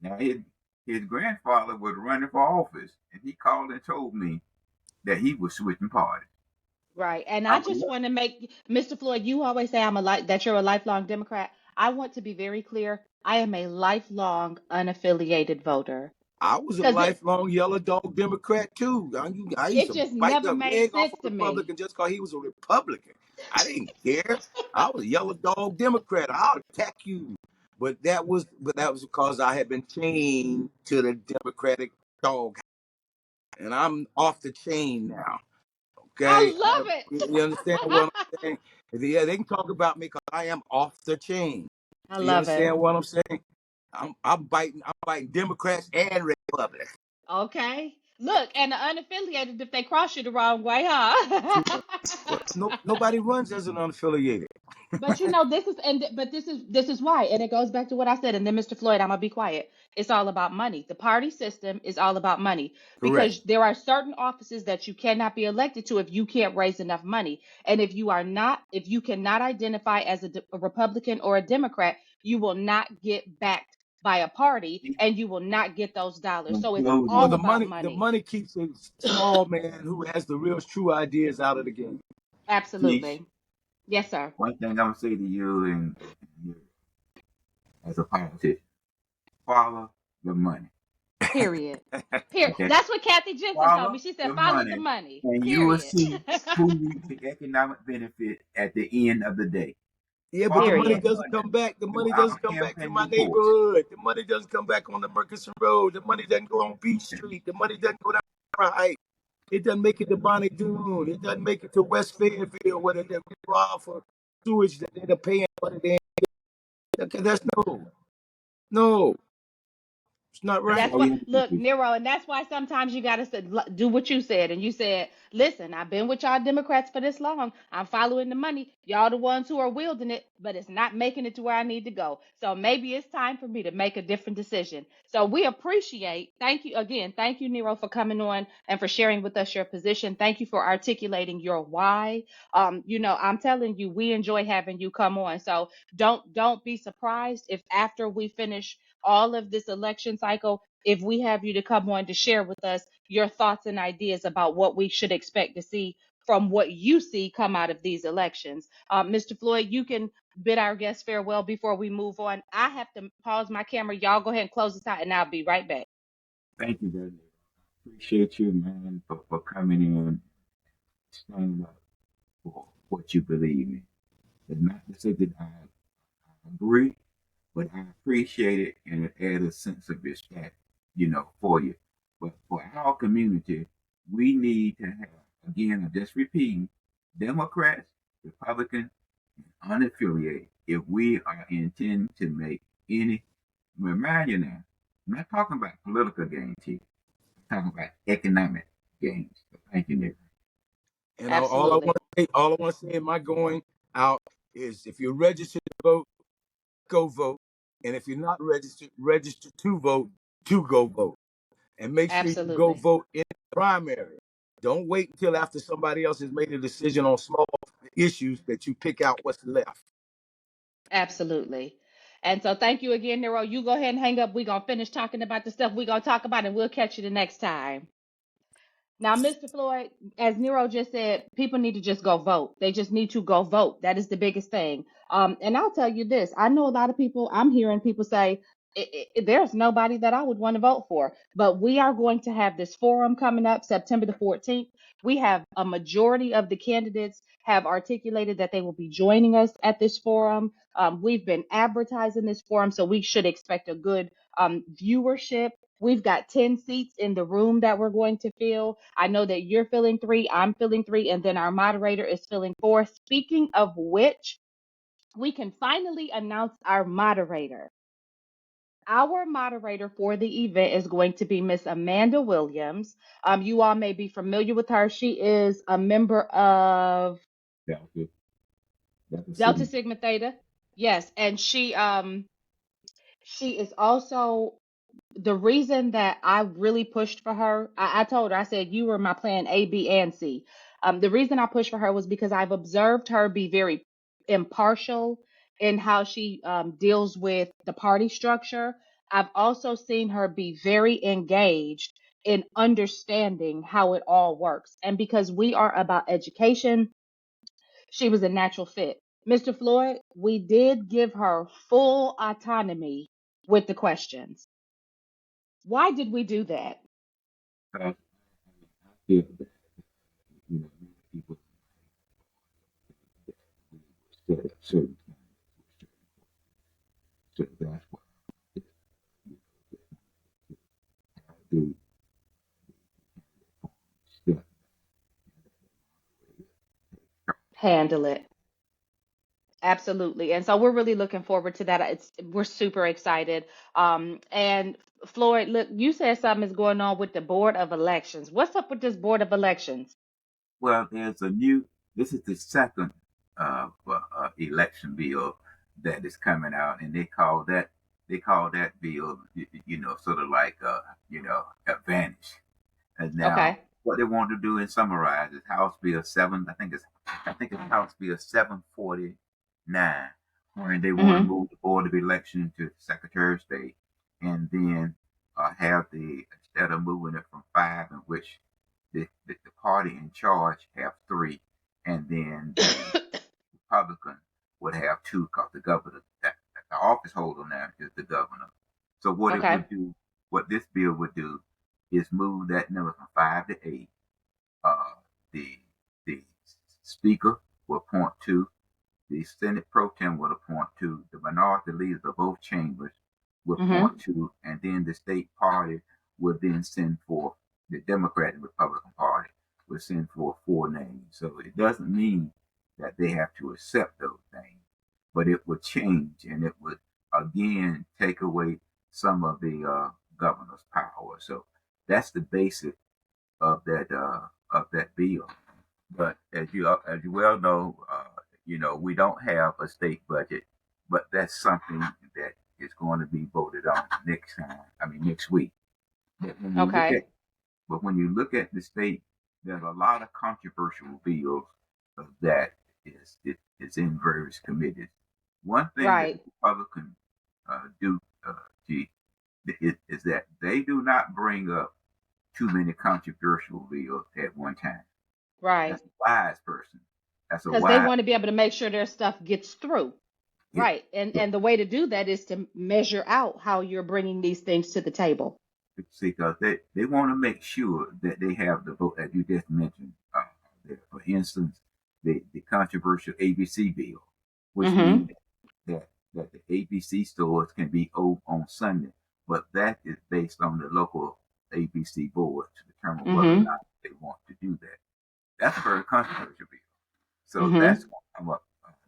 now his grandfather was running for office, and he called and told me that he was switching parties. Right. And I I was just like, want to make Mr. Floyd, you always say that you're a lifelong Democrat. I want to be very clear. I am a lifelong unaffiliated voter. I was a Because lifelong yellow dog Democrat too. I used it to just bite never the made leg off sense a to me. Republican just because he was a Republican. I didn't care. I was a yellow dog Democrat. I'll attack you. But that was because I had been chained to the Democratic dog, and I'm off the chain now. I Okay, love it. you understand what I'm saying? Yeah, they can talk about me because I am off the chain. I You love it. understand what I'm saying? I'm biting Democrats and Republicans. Okay. Look, and the unaffiliated, if they cross you the wrong way, huh? Well, nobody runs as an unaffiliated. But you know, this is why, and it goes back to what I said. And then, Mr. Floyd, I'm gonna be quiet. It's all about money. The party system is all about money Correct. because there are certain offices that you cannot be elected to if you can't raise enough money. And if you cannot identify as a Republican or a Democrat, you will not get backed by a party, and you will not get those dollars. So it's Well, all Including the about money the money. money keeps a small man who has the real true ideas out of the game. Niche. Absolutely. Yes, sir. One thing I'm gonna say to you and you as a politician, follow the money. Period. Period. Okay? That's what Kathy Jensen told me. Follow She said, the follow the money money. and you will Period. see who reaps the economic benefit at the end of the day. Yeah, but the Follow money the Period. doesn't money come back. The through money our doesn't come back to campaign my reports. neighborhood. The money doesn't come back on the Murkison Road. The money doesn't go on Beach Street. The money doesn't go down right. It doesn't make it to Bonnie Doon. It doesn't make it to West Fayetteville where they're robbed for sewage that they're paying for the damn. Okay, that's no, it's not That's That's right. why we what, have to look, be Nero, and that's why sometimes you got to do what you said. And you said, listen, I've been with y'all Democrats for this long. I'm following the money. Y'all the ones who are wielding it, but it's not making it to where I need to go. So maybe it's time for me to make a different decision. So we appreciate, thank you again. Thank you, Nero, for coming on and for sharing with us your position. Thank you for articulating your why. I'm telling you, we enjoy having you come on. So don't be surprised if after we finish all of this election cycle, if we have you to come on to share with us your thoughts and ideas about what we should expect to see from what you see come out of these elections. Mr. Floyd, you can bid our guests farewell before we move on. I have to pause my camera. Y'all go ahead and close this out, and I'll be right back. thank you, brother. Appreciate you, man, for coming in, standing up for what you believe in. It's not to say that I agree, but I appreciate it and it adds a sense of respect, for you. But for our community, we need to have, again, I'm just repeating, Democrats, Republicans, and unaffiliated, if we are intending to make any, remind you now, I'm not talking about political gains here, I'm talking about economic gains. So thank you, Nick. And Absolutely. all I want to say in my going out is, if you're registered to vote, go vote. And if you're not registered, register to go vote. And make sure you go Absolutely. vote in the primary. Don't wait until after somebody else has made a decision on small issues that you pick out what's left. Absolutely. And so thank you again, Nero. You go ahead and hang up. We're going to finish talking about the stuff we're going to talk about, and we'll catch you the next time. Now, Mr. Floyd, as Nero just said, people need to just go vote. They just need to go vote. That is the biggest thing. And I'll tell you this: I know a lot of people. I'm hearing people say there's nobody that I would want to vote for. But we are going to have this forum coming up September the 14th. We have a majority of the candidates have articulated that they will be joining us at this forum. We've been advertising this forum, so we should expect a good viewership. We've got 10 seats in the room that we're going to fill. I know that you're filling 3, I'm filling 3, and then our moderator is filling 4. Speaking of which, we can finally announce our moderator. Our moderator for the event is going to be Miss Amanda Williams. You all may be familiar with her. She is a member of Delta, Delta Delta Sigma. Sigma Theta. Yes, and she is also the reason that I really pushed for her. I told her, I said, you were my plan A, B, and C. The reason I pushed for her was because I've observed her be very impartial in how she deals with the party structure. I've also seen her be very engaged in understanding how it all works. And because we are about education, she was a natural fit. Mr. Floyd, we did give her full autonomy with the questions. Why did we do that? I feel that, many people set up certain times, so that's why I do step. Handle it. Absolutely. And so we're really looking forward to that. We're super excited. And Floyd, look, you said something is going on with the Board of Elections. What's up with this Board of Elections? Well, this is the second election bill that is coming out, and they call that bill, sort of like, advantage. And now, Okay. what they want to do in summarize is House Bill 7, I think it's House Bill 749, where they want to Mm-hmm. move the Board of Election to Secretary of State, and then instead of moving it from five, in which the party in charge have three, and then the Republican would have two, because the governor, the office holder now is the governor. So Okay. what this bill would do is move that number from five to eight. The the speaker will appoint two. The Senate Pro Tem will appoint two. The minority leaders of both chambers will Mm-hmm. appoint two, and then the state party will then send forth, the Democratic and Republican Party will send forth four names. So it doesn't mean that they have to accept those names, but it would change, and it would again take away some of the governor's power. So that's the basic of that bill. But as you well know, we don't have a state budget, but that's something that is going to be voted on next time. I mean, next week. But when you look Okay. at but when you look at the state, there's a lot of controversial bills that is in various committees. One thing that Right. the Republicans do, G, is that they do not bring up too many controversial bills at one time. Right. That's a wise person. That's a Because they wise. want to be able to make sure their stuff gets through. Yeah, Right. And yeah. and the way to do that is to measure out how you're bringing these things to the table. Because they want to make sure that they have the vote, as you just mentioned. For instance, the controversial ABC bill, which Mm-hmm. means that the ABC stores can be open on Sunday, but that is based on the local ABC board to determine whether or Mm-hmm. not they want to do that. That's a very controversial bill. So Mm-hmm. that's going to come up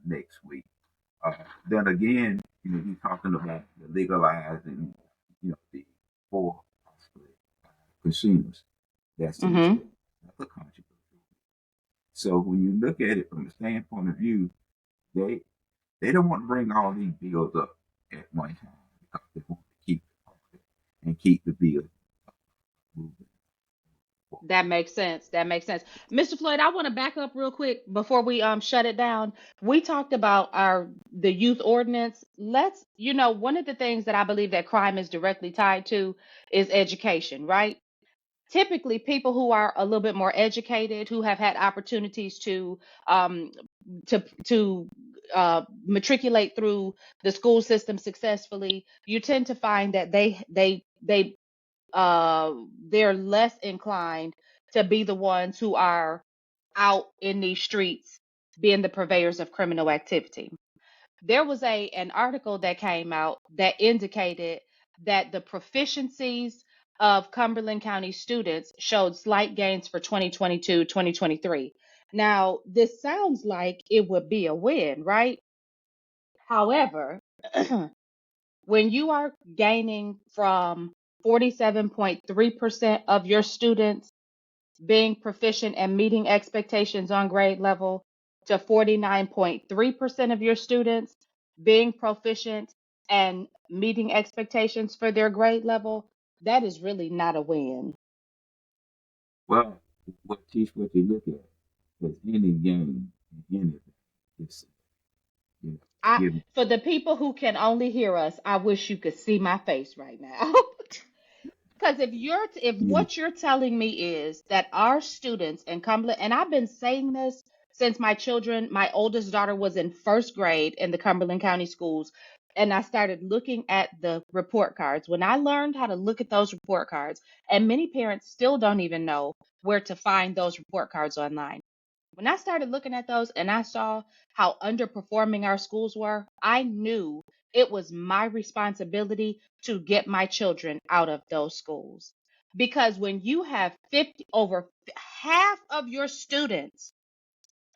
next week. Then again, you're talking about the legalizing, the four casinos that's in the Mm-hmm. state. That's a controversy. So when you look at it from the standpoint of view, they they don't want to bring all these bills up at one time, because they want to keep it and keep the bill moving forward. That makes sense. That makes sense. Mr. Floyd, I want to back up real quick before we shut it down. We talked about the youth ordinance. One of the things that I believe that crime is directly tied to is education, right? Typically, people who are a little bit more educated, who have had opportunities um to matriculate through the school system successfully, you tend to find that they're less inclined to be the ones who are out in these streets being the purveyors of criminal activity. There was an article that came out that indicated that the proficiencies of Cumberland County students showed slight gains for 2022-2023. Now, this sounds like it would be a win, right? However, when you are gaining from 47.3% of your students being proficient and meeting expectations on grade level to 49.3% of your students being proficient and meeting expectations for their grade level, that is really not a win. Well, what you look at is any game in anything. It's, you know, I give For the people who can only hear us, I wish you could see my face right now. Because if you what you're telling me is that our students in Cumberland, and I've been saying this since my oldest daughter was in first grade in the Cumberland County schools, and I started looking at the report cards. When I learned how to look at those report cards, and many parents still don't even know where to find those report cards online. When I started looking at those and I saw how underperforming our schools were, I knew it was my responsibility to get my children out of those schools. Because when you have 50 over half of your students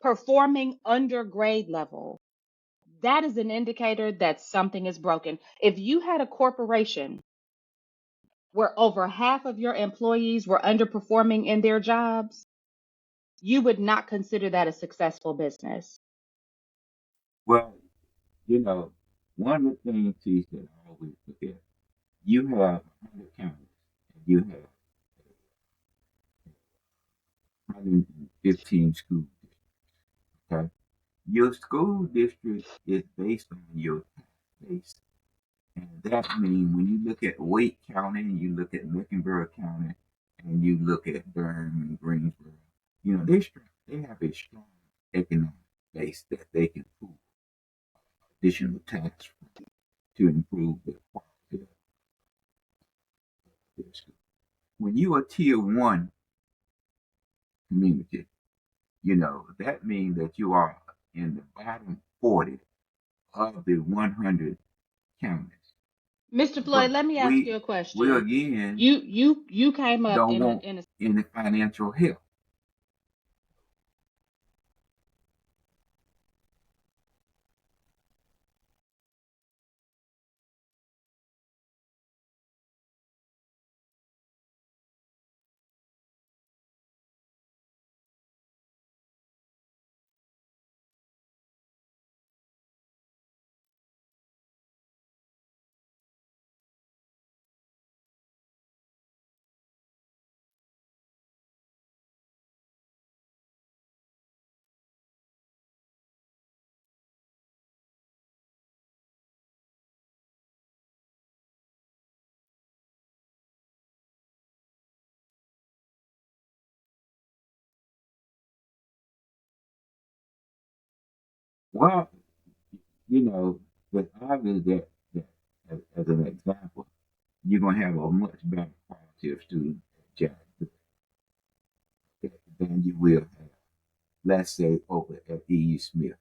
performing under grade level, that is an indicator that something is broken. If you had a corporation where over half of your employees were underperforming in their jobs, you would not consider that a successful business. Well, you know, one of the things is that I always forget, you have 100 counties, and you have 115 schools. Okay? Your school district is based on your tax base. And that means when you look at Wake County, and you look at Mecklenburg County, and you look at Durham and Greensboro, you know, they have a strong economic base that they can pull additional tax from to improve the quality of their school. When you are tier one community, you know, that means that you are in the bottom 40 of the 100 counties. Mr. Floyd, But let me ask you a we question. again You came up don't in want a any financial help. Well, you know, but obviously that as an example, you're gonna have a much better quality of student at Jackson than you will have, let's say, over at E. Smith,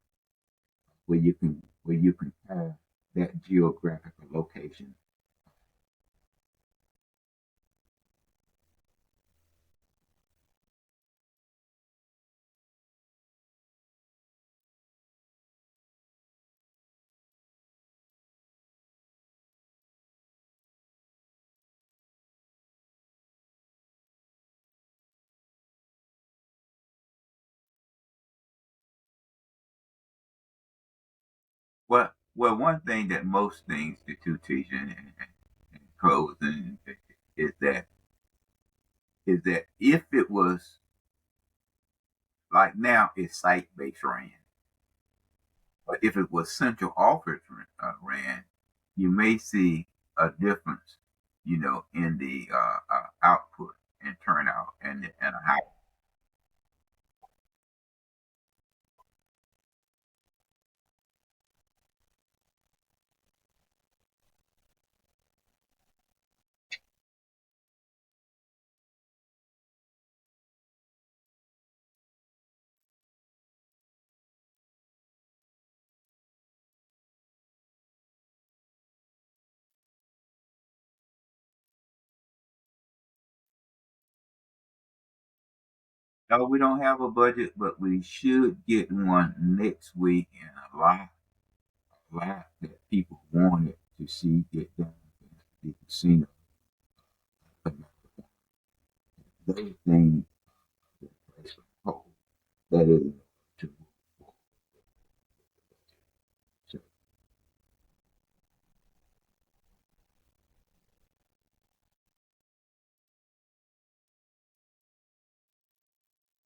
where you compare that geographical location. Well, one thing that most things the two teach and closing is that if it was like now it's site based ran, but if it was central office ran, you may see a difference, you know, in the output and turnout and how. No, we don't have a budget, but we should get one next week, and a lot that people wanted to see get done at the casino. Those things that price hold that is to so,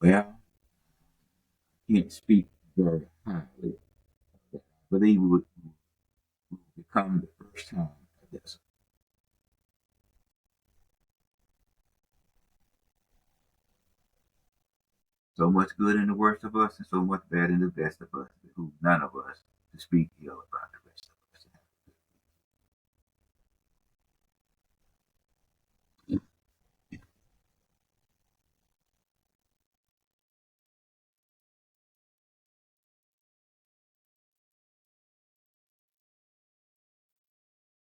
well, I can't speak very highly. I believe would become the first time of this. So much good in the worst of us, and so much bad in the best of us, who none of us to speak ill about.